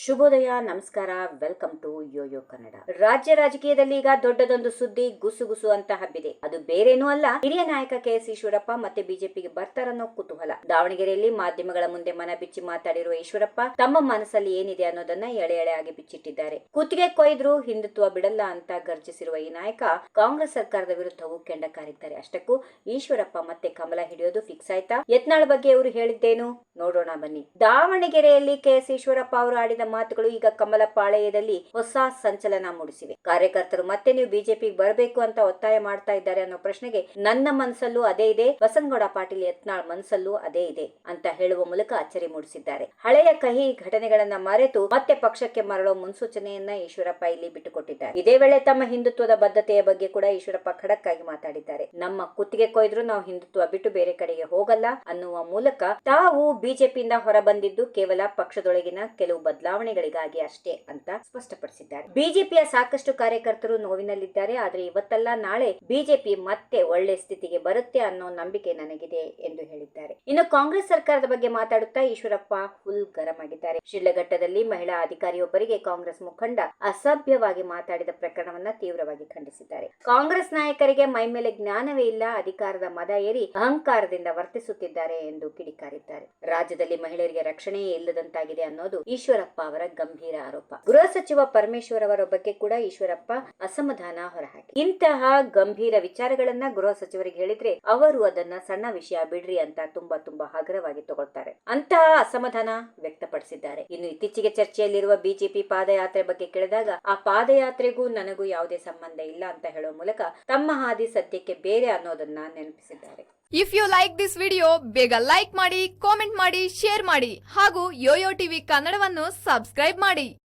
ಶುಭೋದಯ, ನಮಸ್ಕಾರ, welcome to Yoyo Kannada. ರಾಜ್ಯ ರಾಜಕೀಯದಲ್ಲಿ ಈಗ ದೊಡ್ಡದೊಂದು ಸುದ್ದಿ ಗುಸುಗುಸು ಅಂತ ಹಬ್ಬಿದೆ. ಅದು ಬೇರೇನೂ ಅಲ್ಲ, ಹಿರಿಯ ನಾಯಕ ಕೆಎಸ್ ಈಶ್ವರಪ್ಪ ಮತ್ತೆ ಬಿಜೆಪಿಗೆ ಬರ್ತಾರನ್ನೋ ಕುತೂಹಲ. ದಾವಣಗೆರೆಯಲ್ಲಿ ಮಾಧ್ಯಮಗಳ ಮುಂದೆ ಮನ ಬಿಚ್ಚಿ ಮಾತಾಡಿರುವ ಈಶ್ವರಪ್ಪ ತಮ್ಮ ಮನಸ್ಸಲ್ಲಿ ಏನಿದೆ ಅನ್ನೋದನ್ನ ಎಳೆ ಎಳೆಯಾಗಿ ಬಿಚ್ಚಿಟ್ಟಿದ್ದಾರೆ. ಕುತ್ತಿಗೆ ಕೊಯ್ದ್ರು ಹಿಂದುತ್ವ ಬಿಡಲ್ಲ ಅಂತ ಗರ್ಜಿಸಿರುವ ಈ ನಾಯಕ ಕಾಂಗ್ರೆಸ್ ಸರ್ಕಾರದ ವಿರುದ್ಧವೂ ಕೆಂಡ ಕಾರಿದ್ದಾರೆ. ಅಷ್ಟಕ್ಕೂ ಈಶ್ವರಪ್ಪ ಮತ್ತೆ ಕಮಲ ಹಿಡಿಯೋದು ಫಿಕ್ಸ್ ಆಯ್ತಾ? ಯತ್ನಾಳ್ ಬಗ್ಗೆ ಅವರು ಹೇಳಿದ್ದೇನು ನೋಡೋಣ ಬನ್ನಿ. ದಾವಣಗೆರೆಯಲ್ಲಿ ಕೆಎಸ್ ಈಶ್ವರಪ್ಪ ಅವರು ಆಡಿದ ಮಾತುಗಳು ಈಗ ಕಮಲ ಪಾಳೆಯದಲ್ಲಿ ಹೊಸ ಸಂಚಲನ ಮೂಡಿಸಿವೆ. ಕಾರ್ಯಕರ್ತರು ಮತ್ತೆ ನೀವು ಬಿಜೆಪಿಗೆ ಬರಬೇಕು ಅಂತ ಒತ್ತಾಯ ಮಾಡ್ತಾ ಇದ್ದಾರೆ ಅನ್ನೋ ಪ್ರಶ್ನೆಗೆ ನನ್ನ ಮನಸ್ಸಲ್ಲೂ ಅದೇ ಇದೆ, ಬಸನಗೌಡ ಪಾಟೀಲ್ ಯತ್ನಾಳ್ ಮನಸ್ಸಲ್ಲೂ ಅದೇ ಇದೆ ಅಂತ ಹೇಳುವ ಮೂಲಕ ಅಚ್ಚರಿ ಮೂಡಿಸಿದ್ದಾರೆ. ಹಳೆಯ ಕಹಿ ಘಟನೆಗಳನ್ನ ಮರೆತು ಮತ್ತೆ ಪಕ್ಷಕ್ಕೆ ಮರಳೋ ಮುನ್ಸೂಚನೆಯನ್ನ ಈಶ್ವರಪ್ಪ ಇಲ್ಲಿ ಬಿಟ್ಟುಕೊಟ್ಟಿದ್ದಾರೆ. ಇದೇ ವೇಳೆ ತಮ್ಮ ಹಿಂದುತ್ವದ ಬದ್ಧತೆಯ ಬಗ್ಗೆ ಕೂಡ ಈಶ್ವರಪ್ಪ ಖಡಕ್ ಆಗಿ ಮಾತಾಡಿದ್ದಾರೆ. ನಮ್ಮ ಕುತ್ತಿಗೆ ಕೊಯ್ದ್ರು ನಾವು ಹಿಂದುತ್ವ ಬಿಟ್ಟು ಬೇರೆ ಕಡೆಗೆ ಹೋಗಲ್ಲ ಅನ್ನುವ ಮೂಲಕ ತಾವು ಬಿಜೆಪಿಯಿಂದ ಹೊರ ಬಂದಿದ್ದು ಕೇವಲ ಪಕ್ಷದೊಳಗಿನ ಕೆಲವು ಬದಲಾವಣೆಗಳಿಗಾಗಿ ಅಷ್ಟೇ ಅಂತ ಸ್ಪಷ್ಟಪಡಿಸಿದ್ದಾರೆ. ಬಿಜೆಪಿಯ ಸಾಕಷ್ಟು ಕಾರ್ಯಕರ್ತರು ನೋವಿನಲ್ಲಿದ್ದಾರೆ, ಆದ್ರೆ ಇವತ್ತಲ್ಲ ನಾಳೆ ಬಿಜೆಪಿ ಮತ್ತೆ ಒಳ್ಳೆ ಸ್ಥಿತಿಗೆ ಬರುತ್ತೆ ಅನ್ನೋ ನಂಬಿಕೆ ನನಗಿದೆ ಎಂದು ಹೇಳಿದ್ದಾರೆ. ಇನ್ನು ಕಾಂಗ್ರೆಸ್ ಸರ್ಕಾರದ ಬಗ್ಗೆ ಮಾತಾಡುತ್ತಾ ಈಶ್ವರಪ್ಪ ಫುಲ್ ಗರಂ ಆಗಿದ್ದಾರೆ. ಶಿಡ್ಲಘಟ್ಟದಲ್ಲಿ ಮಹಿಳಾ ಅಧಿಕಾರಿಯೊಬ್ಬರಿಗೆ ಕಾಂಗ್ರೆಸ್ ಮುಖಂಡ ಅಸಭ್ಯವಾಗಿ ಮಾತಾಡಿದ ಪ್ರಕರಣವನ್ನ ತೀವ್ರವಾಗಿ ಖಂಡಿಸಿದ್ದಾರೆ. ಕಾಂಗ್ರೆಸ್ ನಾಯಕರಿಗೆ ಮೈ ಮೇಲೆ ಜ್ಞಾನವೇ ಇಲ್ಲ, ಅಧಿಕಾರದ ಮದ ಏರಿ ಅಹಂಕಾರದಿಂದ ವರ್ತಿಸುತ್ತಿದ್ದಾರೆ ಎಂದು ಕಿಡಿಕಾರಿದ್ದಾರೆ. ರಾಜ್ಯದಲ್ಲಿ ಮಹಿಳೆಯರಿಗೆ ರಕ್ಷಣೆಯೇ ಇಲ್ಲದಂತಾಗಿದೆ ಅನ್ನೋದು ಈಶ್ವರಪ್ಪ ಅವರ ಗಂಭೀರ ಆರೋಪ. ಗೃಹ ಸಚಿವ ಪರಮೇಶ್ವರ್ ಅವರ ಬಗ್ಗೆ ಕೂಡ ಈಶ್ವರಪ್ಪ ಅಸಮಾಧಾನ ಹೊರಹಾಕಿ ಇಂತಹ ಗಂಭೀರ ವಿಚಾರಗಳನ್ನ ಗೃಹ ಸಚಿವರಿಗೆ ಹೇಳಿದ್ರೆ ಅವರು ಅದನ್ನ ಸಣ್ಣ ವಿಷಯ ಬಿಡ್ರಿ ಅಂತ ತುಂಬಾ ಹಗುರವಾಗಿ ತಗೊಳ್ತಾರೆ. ಅಂತಹ ಅಸಮಾಧಾನ ವ್ಯಕ್ತಪಡಿಸಿದ್ದಾರೆ. ಇನ್ನು ಇತ್ತೀಚೆಗೆ ಚರ್ಚೆಯಲ್ಲಿರುವ ಬಿಜೆಪಿ ಪಾದಯಾತ್ರೆ ಬಗ್ಗೆ ಕೇಳಿದಾಗ ಆ ಪಾದಯಾತ್ರೆಗೂ ನನಗೂ ಯಾವುದೇ ಸಂಬಂಧ ಇಲ್ಲ ಅಂತ ಹೇಳುವ ಮೂಲಕ ತಮ್ಮ ಹಾದಿ ಸದ್ಯಕ್ಕೆ ಬೇರೆ ಅನ್ನೋದನ್ನ ನೆನಪಿಸಿದ್ದಾರೆ. If you like this video ಬೇಗ ಲೈಕ್ ಮಾಡಿ, ಕಾಮೆಂಟ್ ಮಾಡಿ, ಶೇರ್ ಮಾಡಿ ಹಾಗೂ ಯೋಯೋ ಟಿವಿ ಕನ್ನಡವನ್ನು ಸಬ್ಸ್ಕ್ರೈಬ್ ಮಾಡಿ.